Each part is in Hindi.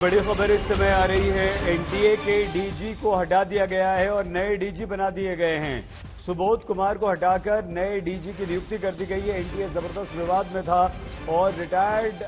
बड़ी खबर इस समय आ रही है। एनटीए के डीजी को हटा दिया गया है और नए डीजी बना दिए गए हैं। सुबोध कुमार को हटाकर नए डीजी की नियुक्ति कर दी गई है। एनटीए जबरदस्त विवाद में था और retired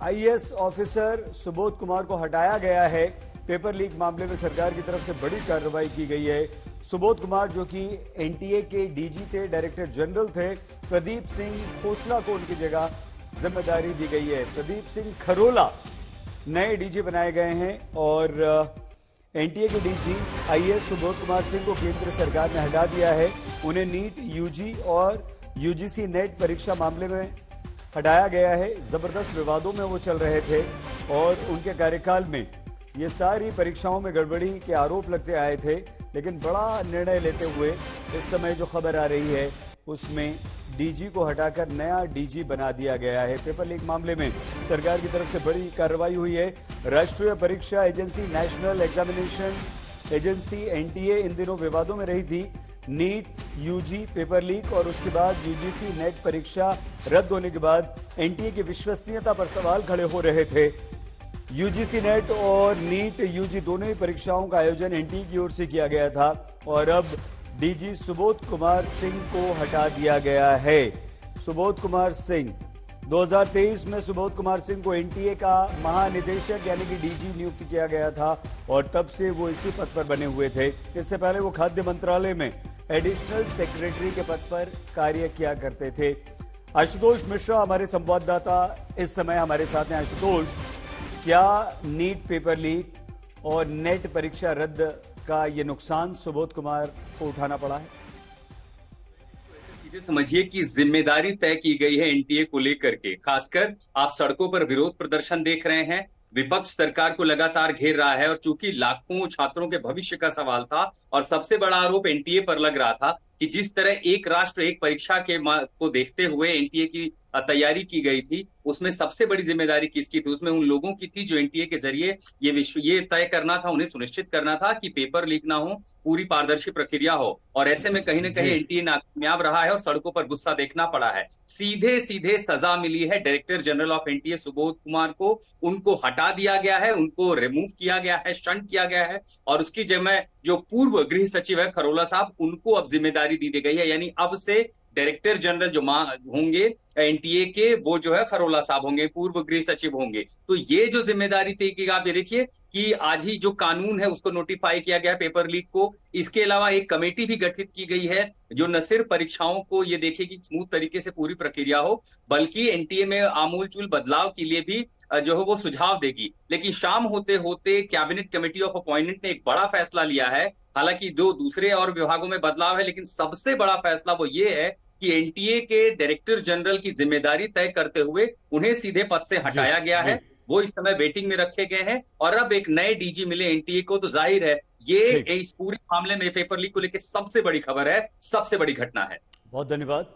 IAS officer Subodh Kumar को हटाया गया है। पेपर लीक मामले में सरकार की तरफ से बड़ी कार्रवाई की गई है। सुबोध कुमार जो कि एनटीए के डीजी थे, डायरेक्टर जनरल थे, प्रदीप सिंह खोसला को उनकी जगह जिम्मेदारी दी गई है। प्रदीप सिंह खरोला नए डीजी बनाए गए हैं और एनटीए के डीजी आईएएस सुबोध कुमार सिंह को केंद्र सरकार ने हटा दिया है। उन्हें नीट, यूजी और यूजीसी नेट परीक्षा मामले में हटाया गया है। जबरदस्त विवादों में वो चल रहे थे और उनके कार्यकाल में ये सारी परीक्षाओं में गड़बड़ी के आरोप लगते आए थे, लेकिन बड़ा निर्णय लेते हुए इस समय जो खबर आ रही है उसमें डीजी को हटाकर नया डीजी बना दिया गया है। पेपर लीक मामले में सरकार की तरफ से बड़ी कार्रवाई हुई है। राष्ट्रीय परीक्षा agency, national examination agency NTA इन दिनों विवादों में रही थी। नीट, यूजी पेपर लीक और उसके बाद यूजीसी नेट परीक्षा रद्द होने के बाद एनटीए की विश्वसनीयता पर सवाल खड़े हो रहे थे। यूजीसी नेट और नीट, यूजी दोनों ही परीक्षाओं का आयोजन एनटीए की ओर से किया गया था और अब डीजी सुबोध कुमार सिंह को हटा दिया गया है। सुबोध कुमार सिंह 2023 में सुबोध कुमार सिंह को एनटीए का महानिदेशक यानी कि डीजी नियुक्त किया गया था और तब से वो इसी पद पर बने हुए थे। इससे पहले वो खाद्य मंत्रालय में एडिशनल सेक्रेटरी के पद पर कार्य किया करते थे। आशुतोष मिश्रा हमारे संवाददाता इस समय हमारे साथ हैं। आशुतोष, क्या नीट पेपर लीक और नेट परीक्षा रद्द का ये नुकसान सुबोध कुमार को उठाना पड़ा है? सीधे समझिए कि जिम्मेदारी तय की गई है एनटीए को लेकर के। खासकर आप सड़कों पर विरोध प्रदर्शन देख रहे हैं, विपक्ष सरकार को लगातार घेर रहा है और चूंकि लाखों छात्रों के भविष्य का सवाल था और सबसे बड़ा आरोप एनटीए पर लग रहा था कि जिस तरह एक राष्ट्र एक परीक्षा के को देखते हुए एनटीए की तैयारी की गई थी, उसमें सबसे बड़ी जिम्मेदारी किसकी थी? उसमें उन लोगों की थी जो एनटीए के जरिए ये तय करना था, उन्हें सुनिश्चित करना था कि पेपर लीक ना हो, पूरी पारदर्शी प्रक्रिया हो। और ऐसे में कहीं ना कहीं एनटीए नाकामयाब रहा है और सड़कों पर गुस्सा देखना पड़ा है। सीधे सीधे सजा मिली है director general of NTA Subodh Kumar को। उनको हटा दिया गया है, उनको रिमूव किया गया है, शंट किया गया है और उसकी जगह जो पूर्व गृह सचिव है खरोला साहब, उनको अब जिम्मेदारी दी गई है। यानी अब से डायरेक्टर जनरल जो होंगे एनटीए के, वो जो है खरोला साहब होंगे, पूर्व गृह सचिव होंगे। तो ये जो जिम्मेदारी थी कि आप ये देखिए कि आज ही जो कानून है उसको नोटिफाई किया गया है पेपर लीक को। इसके अलावा एक कमेटी भी गठित की गई है जो न सिर्फ परीक्षाओं को ये देखे कि स्मूथ तरीके से पूरी प्रक्रिया हो, बल्कि एनटीए में आमूलचूल बदलाव के लिए भी जो है वो सुझाव देगी। लेकिन शाम होते होते कैबिनेट कमेटी ऑफ अपॉइंटमेंट ने एक बड़ा फैसला लिया है। हालांकि दो दूसरे और विभागों में बदलाव है, लेकिन सबसे बड़ा फैसला वो ये है कि एनटीए के डायरेक्टर जनरल की जिम्मेदारी तय करते हुए उन्हें सीधे पद से हटाया गया है। वो इस समय वेटिंग में रखे गए हैं और अब एक नए डीजी मिले एनटीए को। तो जाहिर है ये इस पूरे मामले में पेपर लीक को लेकर सबसे बड़ी खबर है, सबसे बड़ी घटना है। बहुत धन्यवाद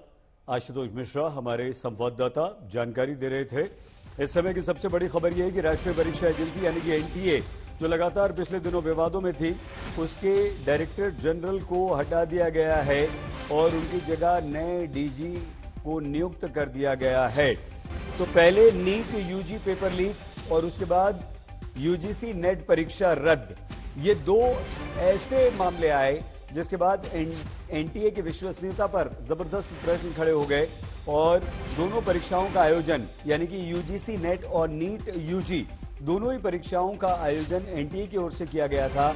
आशुतोष मिश्रा, हमारे संवाददाता जानकारी दे रहे थे। इस समय की सबसे बड़ी खबर यह है कि राष्ट्रीय परीक्षा एजेंसी यानी कि एनटीए जो लगातार पिछले दिनों विवादों में थी, उसके डायरेक्टर जनरल को हटा दिया गया है और उनकी जगह नए डीजी को नियुक्त कर दिया गया है। तो पहले नीट, यूजी पेपर लीक और उसके बाद यूजीसी नेट परीक्षा रद्द, ये दो ऐसे मामले आए जिसके बाद एनटीए की विश्वसनीयता पर जबरदस्त प्रश्न खड़े हो गए और दोनों परीक्षाओं का आयोजन यानी कि यूजीसी नेट और नीट, यूजी दोनों ही परीक्षाओं का आयोजन एनटीए की ओर से किया गया था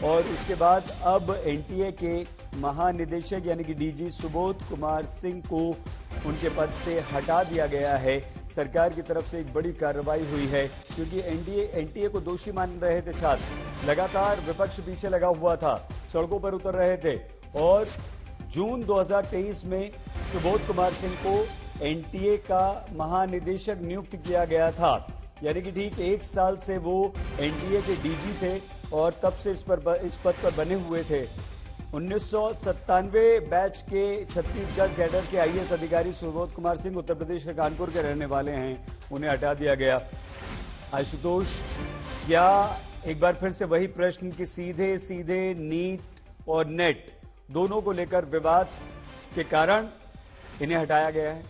और उसके बाद अब एनटीए के महानिदेशक यानी कि डीजी सुबोध कुमार सिंह को उनके पद से हटा दिया गया है। सरकार की तरफ से एक बड़ी कार्रवाई हुई है क्योंकि एनटीए को दोषी मान रहे थे छात्र। लगातार विपक्ष पीछे लगा हुआ था, सड़कों पर उतर रहे थे और जून 2023 में सुबोध कुमार सिंह को एनटीए का महानिदेशक नियुक्त किया गया था। यानी कि ठीक एक साल से वो एनटीए के डीजी थे और तब से इस पद पर बने हुए थे। 1997 बैच के छत्तीसगढ़ कैडर के आईएएस अधिकारी सुबोध कुमार सिंह उत्तर प्रदेश के कानपुर के रहने वाले हैं, उन्हें हटा दिया गया। आशुतोष, क्या एक बार फिर से वही प्रश्न कि सीधे सीधे नीट और नेट दोनों को लेकर विवाद के कारण इन्हें हटाया गया है?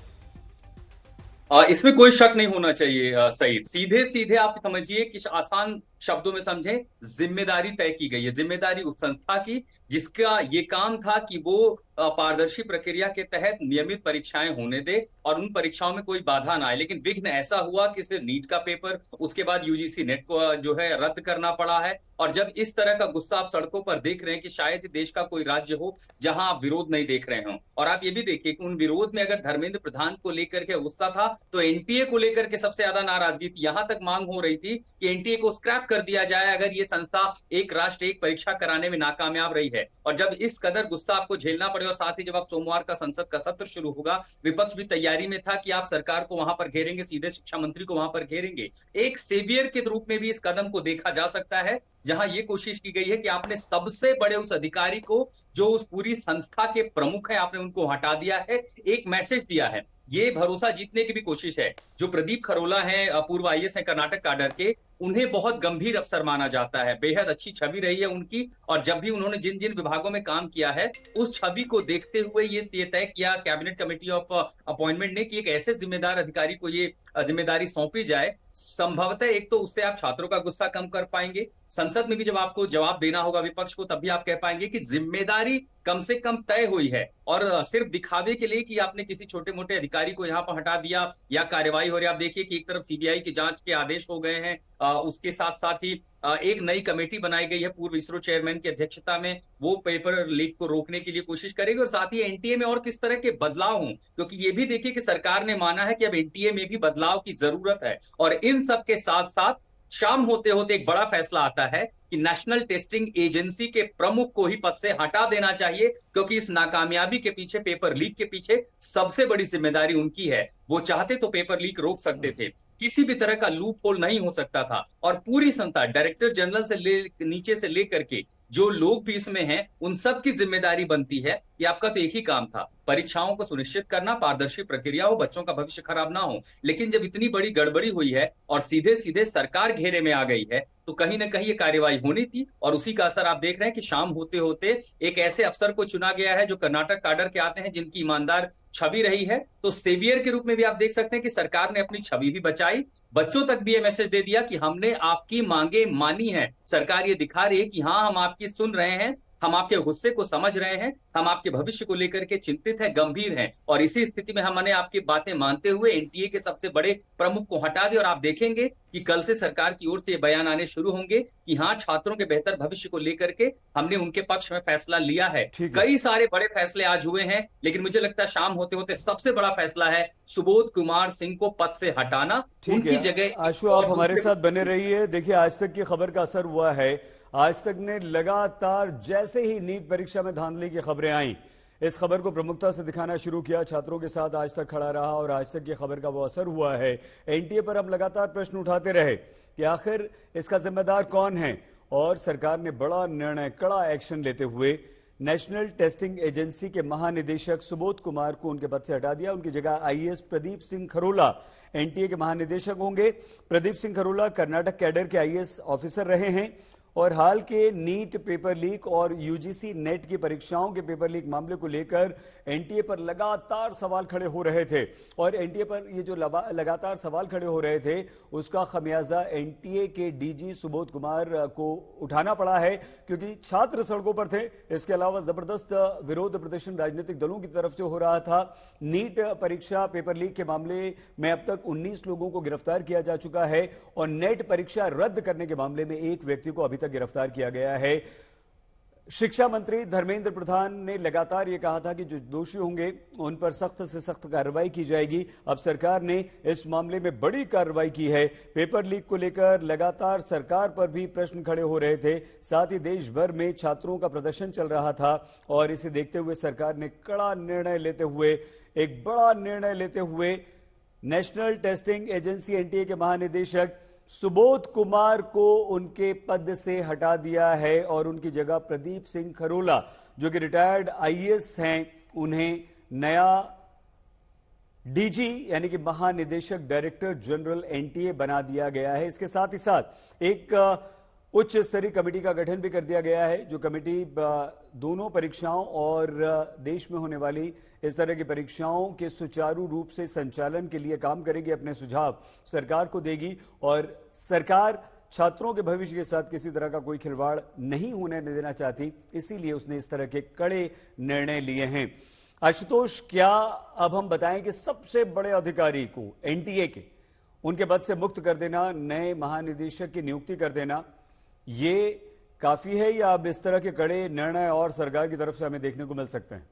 इसमें कोई शक नहीं होना चाहिए सईद। सीधे सीधे आप समझिए कि आसान शब्दों में समझें, जिम्मेदारी तय की गई है। जिम्मेदारी उस संस्था की जिसका ये काम था कि वो पारदर्शी प्रक्रिया के तहत नियमित परीक्षाएं होने दे और उन परीक्षाओं में कोई बाधा ना आए। लेकिन विघ्न ऐसा हुआ कि सिर्फ नीट का पेपर, उसके बाद यूजीसी नेट को जो है रद्द करना पड़ा है। और जब इस तरह का गुस्सा आप सड़कों पर देख रहे हैं कि शायद ही देश का कोई राज्य हो जहां आप विरोध नहीं देख रहे हो। और आप ये भी देखिए कि उन विरोध में अगर धर्मेंद्र प्रधान को लेकर के गुस्सा था तो एनटीए को लेकर के सबसे ज्यादा नाराजगी थी। यहां तक मांग हो रही थी कि एनटीए को स्क्रैप कर दिया जाए अगर ये संस्था एक राष्ट्र एक परीक्षा कराने में नाकामयाब रही है। और जब इस कदर गुस्सा आपको झेलना पड़े और साथ ही जब आप सोमवार का संसद का सत्र शुरू होगा, विपक्ष भी तैयारी में था कि आप सरकार को वहां पर घेरेंगे, सीधे शिक्षा मंत्री को वहां पर घेरेंगे। एक सेवियर के रूप में भी इस कदम को देखा जा सकता है, जहां ये कोशिश की गई है कि आपने सबसे बड़े उस अधिकारी को जो उस पूरी संस्था के प्रमुख है, आपने उनको हटा दिया है, एक मैसेज दिया है। ये भरोसा जीतने की भी कोशिश है। जो प्रदीप खरोला हैं, पूर्व आईएएस हैं कर्नाटक काडर के, उन्हें बहुत गंभीर अफसर माना जाता है। बेहद अच्छी छवि रही है उनकी। और जब भी उन्होंने जिन जिन विभागों में काम किया है, उस छवि को देखते हुए ये तय किया कैबिनेट कमेटी ऑफ अपॉइंटमेंट ने कि एक ऐसे जिम्मेदार अधिकारी को ये जिम्मेदारी सौंपी जाए। संभवतः एक तो उससे आप छात्रों का गुस्सा कम कर पाएंगे, संसद में भी जब आपको जवाब देना होगा विपक्ष को, तब भी आप कह पाएंगे कि जिम्मेदारी कम से कम तय हुई है। और सिर्फ दिखावे के लिए कि आपने किसी छोटे मोटे अधिकारी को यहां पर हटा दिया या कार्रवाई हो रही है। आप देखिए कि एक तरफ सीबीआई की जांच के आदेश हो गए हैं, उसके साथ साथ ही एक नई कमेटी बनाई गई है पूर्व इसरो चेयरमैन की अध्यक्षता में, वो पेपर लीक को रोकने के लिए कोशिश करेगी। और साथ ही एनटीए में और किस तरह के बदलाव हों, क्योंकि ये भी देखिए कि सरकार ने माना है कि अब एनटीए में भी बदलाव की जरूरत है। और इन सब के साथ साथ शाम होते होते एक बड़ा फैसला आता है कि नेशनल टेस्टिंग एजेंसी के प्रमुख को ही पद से हटा देना चाहिए, क्योंकि इस नाकामयाबी के पीछे, पेपर लीक के पीछे सबसे बड़ी जिम्मेदारी उनकी है। वो चाहते तो पेपर लीक रोक सकते थे, किसी भी तरह का लूप होल नहीं हो सकता था। और पूरी संस्था डायरेक्टर जनरल से नीचे से लेकर के जो लोग भी इसमें हैं, उन सब की जिम्मेदारी बनती है कि आपका तो एक ही काम था, परीक्षाओं को सुनिश्चित करना, पारदर्शी प्रक्रिया हो, बच्चों का भविष्य खराब ना हो। लेकिन जब इतनी बड़ी गड़बड़ी हुई है और सीधे सीधे सरकार घेरे में आ गई है, तो कहीं ना कहीं ये कार्रवाई होनी थी। और उसी का असर आप देख रहे हैं कि शाम होते होते एक ऐसे अफसर को चुना गया है जो कर्नाटक काडर के आते हैं, जिनकी ईमानदार छवि रही है। तो सेवियर के रूप में भी आप देख सकते हैं कि सरकार ने अपनी छवि भी बचाई, बच्चों तक भी ये मैसेज दे दिया कि हमने आपकी मांगे मानी है। सरकार ये दिखा रही है कि हाँ, हम आपकी सुन रहे हैं, हम आपके गुस्से को समझ रहे हैं, हम आपके भविष्य को लेकर के चिंतित हैं, गंभीर हैं। और इसी स्थिति में हमने आपकी बातें मानते हुए एनटीए के सबसे बड़े प्रमुख को हटा दिया। और आप देखेंगे कि कल से सरकार की ओर से ये बयान आने शुरू होंगे कि हाँ, छात्रों के बेहतर भविष्य को लेकर के हमने उनके पक्ष में फैसला लिया है। कई सारे बड़े फैसले आज हुए हैं, लेकिन मुझे लगता है शाम होते होते सबसे बड़ा फैसला है सुबोध कुमार सिंह को पद से हटाना। उनकी जगह आशु, आप हमारे साथ बने रहिए। देखिए, आज तक की खबर का असर हुआ है। आज तक ने लगातार जैसे ही नीट परीक्षा में धांधली की खबरें आई, इस खबर को प्रमुखता से दिखाना शुरू किया, छात्रों के साथ आज तक खड़ा रहा और आज तक की खबर का वो असर हुआ है। एनटीए पर हम लगातार प्रश्न उठाते रहे कि आखिर इसका जिम्मेदार कौन है, और सरकार ने बड़ा निर्णय, कड़ा एक्शन लेते हुए नेशनल टेस्टिंग एजेंसी के महानिदेशक सुबोध कुमार को उनके पद से हटा दिया। उनकी जगह आईएएस प्रदीप सिंह खरोला एनटीए के महानिदेशक होंगे। प्रदीप सिंह खरोला कर्नाटक कैडर के आईएएस ऑफिसर रहे हैं और हाल के नीट पेपर लीक और यूजीसी नेट की परीक्षाओं के पेपर लीक मामले को लेकर एनटीए पर लगातार सवाल खड़े हो रहे थे। और एनटीए पर ये जो लगातार सवाल खड़े हो रहे थे, उसका खमियाजा एनटीए के डीजी सुबोध कुमार को उठाना पड़ा है, क्योंकि छात्र सड़कों पर थे। इसके अलावा जबरदस्त विरोध प्रदर्शन राजनीतिक दलों की तरफ से हो रहा था। नीट परीक्षा पेपर लीक के मामले में अब तक 19 लोगों को गिरफ्तार किया जा चुका है और नेट परीक्षा रद्द करने के मामले में एक व्यक्ति को अभी गिरफ्तार किया गया है। शिक्षा मंत्री धर्मेंद्र प्रधान ने लगातार यह कहा था कि जो दोषी होंगे उन पर सख्त से सख्त कार्रवाई की जाएगी। अब सरकार ने इस मामले में बड़ी कार्रवाई की है। पेपर लीक को लेकर लगातार सरकार पर भी प्रश्न खड़े हो रहे थे, साथ ही देश भर में छात्रों का प्रदर्शन चल रहा था। और इसे देखते हुए सरकार ने कड़ा निर्णय लेते हुए, एक बड़ा निर्णय लेते हुए नेशनल टेस्टिंग एजेंसी एनटीए के महानिदेशक सुबोध कुमार को उनके पद से हटा दिया है और उनकी जगह प्रदीप सिंह खरोला, जो कि रिटायर्ड आईएएस हैं, उन्हें नया डीजी यानी कि महानिदेशक डायरेक्टर जनरल एनटीए बना दिया गया है। इसके साथ ही साथ एक उच्च स्तरीय कमेटी का गठन भी कर दिया गया है, जो कमेटी दोनों परीक्षाओं और देश में होने वाली इस तरह की परीक्षाओं के सुचारू रूप से संचालन के लिए काम करेगी, अपने सुझाव सरकार को देगी और सरकार छात्रों के भविष्य के साथ किसी तरह का कोई खिलवाड़ नहीं होने देना चाहती, इसीलिए उसने इस तरह के कड़े निर्णय लिए हैं। आशुतोष, क्या अब हम बताएं कि सबसे बड़े अधिकारी को एनटीए के उनके पद से मुक्त कर देना, नए महानिदेशक की नियुक्ति कर देना, ये काफी है या अब इस तरह के कड़े निर्णय और सरकार की तरफ से हमें देखने को मिल सकते हैं?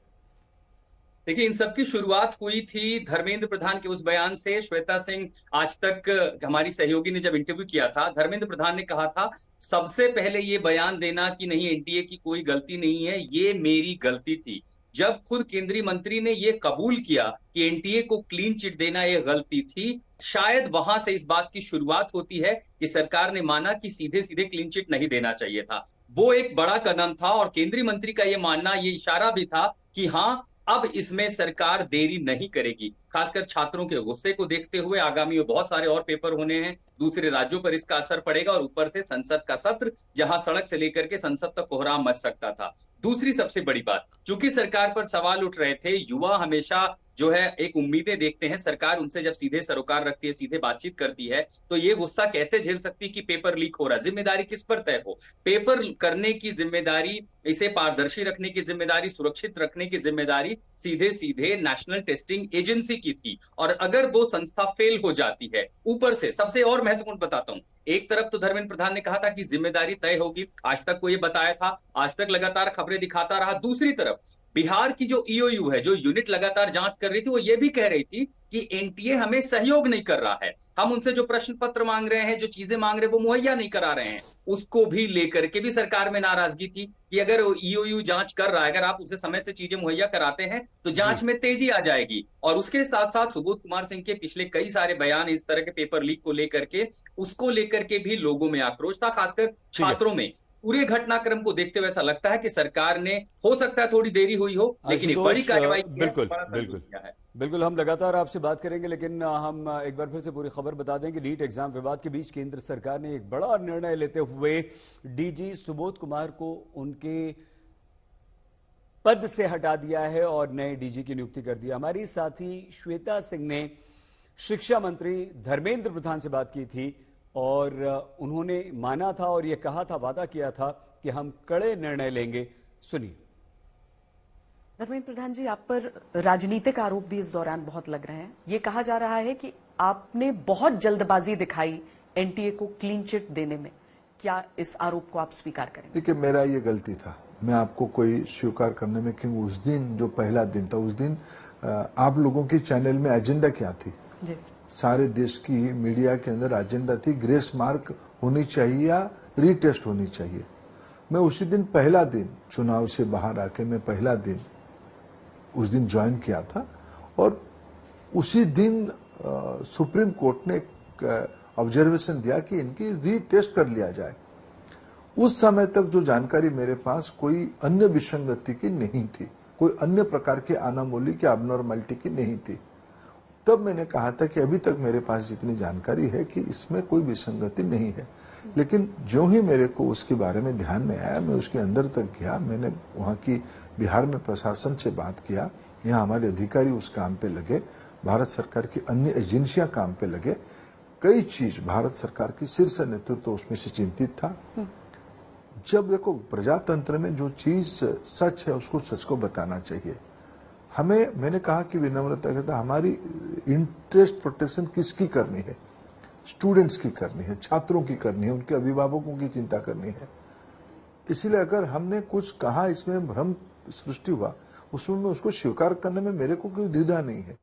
देखिए, इन सबकी शुरुआत हुई थी धर्मेंद्र प्रधान के उस बयान से। श्वेता सिंह आज तक हमारी सहयोगी ने जब इंटरव्यू किया था, धर्मेंद्र प्रधान ने कहा था सबसे पहले ये बयान देना कि नहीं, एनटीए की कोई गलती नहीं है, ये मेरी गलती थी। जब खुद केंद्रीय मंत्री ने ये कबूल किया कि एनटीए को क्लीन चिट देना ये गलती थी, शायद वहां से इस बात की शुरुआत होती है कि सरकार ने माना कि सीधे सीधे क्लीन चिट नहीं देना चाहिए था। वो एक बड़ा कदम था और केंद्रीय मंत्री का ये मानना, ये इशारा भी था कि हाँ, अब इसमें सरकार देरी नहीं करेगी। खासकर छात्रों के गुस्से को देखते हुए आगामी में बहुत सारे और पेपर होने हैं, दूसरे राज्यों पर इसका असर पड़ेगा और ऊपर से संसद का सत्र, जहां सड़क से लेकर के संसद तक कोहराम मच सकता था। दूसरी सबसे बड़ी बात, चूंकि सरकार पर सवाल उठ रहे थे, युवा हमेशा जो है एक उम्मीदें देखते हैं, सरकार उनसे जब सीधे सरोकार रखती है, सीधे बातचीत करती है, तो ये गुस्सा कैसे झेल सकती कि पेपर लीक हो रहा है, जिम्मेदारी किस पर तय हो। पेपर करने की जिम्मेदारी, इसे पारदर्शी रखने की जिम्मेदारी, सुरक्षित रखने की जिम्मेदारी सीधे सीधे नेशनल टेस्टिंग एजेंसी की थी। और अगर वो संस्था फेल हो जाती है, ऊपर से सबसे और महत्वपूर्ण बताता हूं, एक तरफ तो धर्मेंद्र प्रधान ने कहा था कि जिम्मेदारी तय होगी, आज तक को ये बताया था, आज तक लगातार खबरें दिखाता रहा। दूसरी तरफ बिहार की जो ईओयू है, जो यूनिट लगातार जांच कर रही थी, वो ये भी कह रही थी कि एनटीए हमें सहयोग नहीं कर रहा है, हम उनसे जो प्रश्न पत्र मांग रहे हैं, जो चीजें मांग रहे हैं, वो मुहैया नहीं करा रहे हैं। उसको भी लेकर के भी सरकार में नाराजगी थी कि अगर ईओयू जांच कर रहा है, अगर आप उसे समय से चीजें मुहैया कराते हैं तो जांच में तेजी आ जाएगी। और उसके साथ साथ सुबोध कुमार सिंह के पिछले कई सारे बयान इस तरह के पेपर लीक को लेकर के, उसको लेकर के भी लोगों में आक्रोश था, खासकर छात्रों में। पूरे घटनाक्रम को देखते हुए ऐसा लगता है कि सरकार ने, हो सकता है थोड़ी देरी हुई हो, लेकिन एक बड़ी कार्रवाई की है, बिल्कुल बड़ा बिल्कुल किया है। बिल्कुल, हम लगातार आपसे बात करेंगे, लेकिन हम एक बार फिर से पूरी खबर बता दें कि नीट एग्जाम विवाद के बीच केंद्र सरकार ने एक बड़ा निर्णय लेते हुए डीजी सुबोध कुमार को उनके पद से हटा दिया है और नए डीजी की नियुक्ति कर दिया। हमारी साथी श्वेता सिंह ने शिक्षा मंत्री धर्मेंद्र प्रधान से बात की थी और उन्होंने माना था और यह कहा था, वादा किया था कि हम कड़े निर्णय लेंगे। सुनिए। धर्मेंद्र प्रधान जी, आप पर राजनीतिक आरोप भी इस दौरान बहुत लग रहे हैं। ये कहा जा रहा है कि आपने बहुत जल्दबाजी दिखाई एनटीए को क्लीन चिट देने में, क्या इस आरोप को आप स्वीकार करेंगे? देखिए, मेरा ये गलती था, मैं आपको कोई स्वीकार करने में, क्योंकि उस दिन जो पहला दिन था, उस दिन आप लोगों की चैनल में एजेंडा क्या थी? जी। सारे देश की मीडिया के अंदर एजेंडा थी ग्रेस मार्क होनी चाहिए या रीटेस्ट होनी चाहिए। मैं उसी दिन, पहला दिन चुनाव से बाहर आके, मैं पहला दिन उस दिन ज्वाइन किया था और उसी दिन सुप्रीम कोर्ट ने एक ऑब्जर्वेशन दिया कि इनकी रीटेस्ट कर लिया जाए। उस समय तक जो जानकारी मेरे पास कोई अन्य विसंगति की नहीं थी, कोई अन्य प्रकार के अनामोली की, अबनॉर्मलिटी की नहीं थी। तब मैंने कहा था कि अभी तक मेरे पास जितनी जानकारी है कि इसमें कोई विसंगति नहीं है। लेकिन जो ही मेरे को उसके बारे में ध्यान में आया, मैं उसके अंदर तक गया, मैंने वहां की बिहार में प्रशासन से बात किया, यहाँ हमारे अधिकारी उस काम पे लगे, भारत सरकार की अन्य एजेंसियां काम पे लगे, कई चीज भारत सरकार की शीर्ष नेतृत्व उसमें से चिंतित था। जब देखो, प्रजातंत्र में जो चीज सच है उसको सच को बताना चाहिए। हमें, मैंने कहा कि विनम्रता के साथ, हमारी इंटरेस्ट प्रोटेक्शन किसकी करनी है? स्टूडेंट्स की करनी है, छात्रों की करनी है, उनके अभिभावकों की चिंता करनी है। इसलिए अगर हमने कुछ कहा, इसमें भ्रम सृष्टि हुआ, उसमें मैं उसको स्वीकार करने में मेरे को कोई द्विधा नहीं है।